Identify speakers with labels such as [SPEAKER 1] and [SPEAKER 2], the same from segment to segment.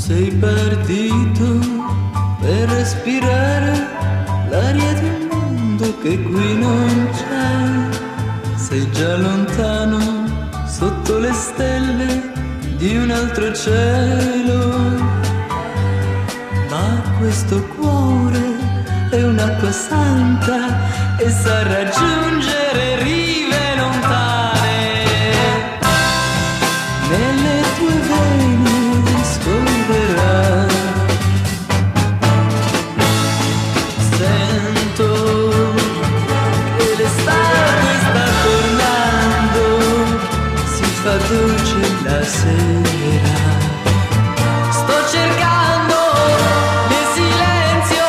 [SPEAKER 1] Sei partito per respirare l'aria di un mondo che qui non c'è. Sei già lontano sotto le stelle di un altro cielo. Ma questo cuore è un'acqua santa e sa raggiungere rive lontane. Nelle tue vene scorrerà. Sento che l'estate sta tornando, si fa dolce la sera. Sto cercando nel silenzio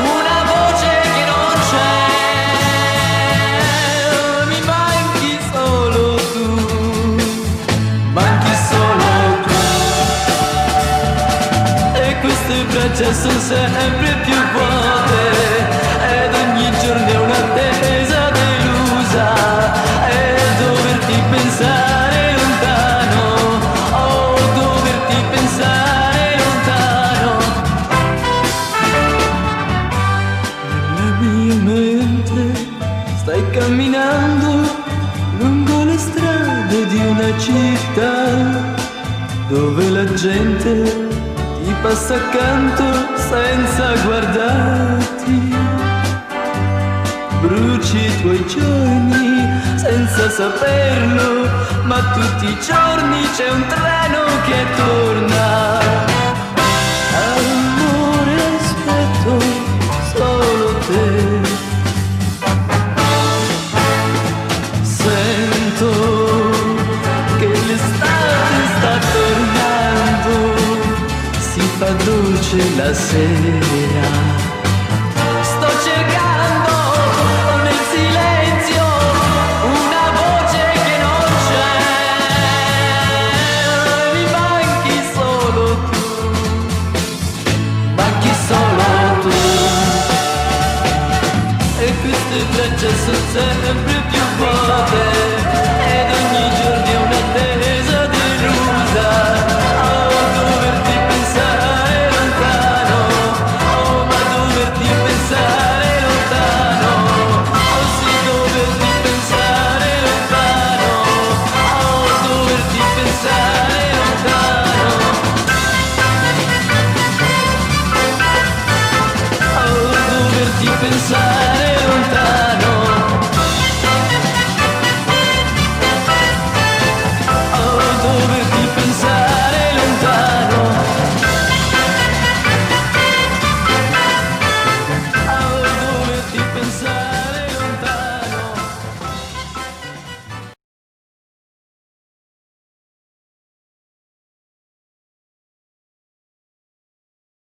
[SPEAKER 1] una voce che non c'è. Mi manchi solo tu, manchi solo tu. E queste braccia sono sempre più vuote, ed ogni giorno è un'attesa delusa, e doverti pensare lontano, oh, doverti pensare lontano. Nella mia mente stai camminando lungo le strade di una città dove la gente ti passa accanto senza guardarti. Bruci i tuoi giorni senza saperlo, ma tutti i giorni c'è un treno che torna. Amore, aspetto solo te. Sento che l'estate sta tornando, si fa dolce la sera.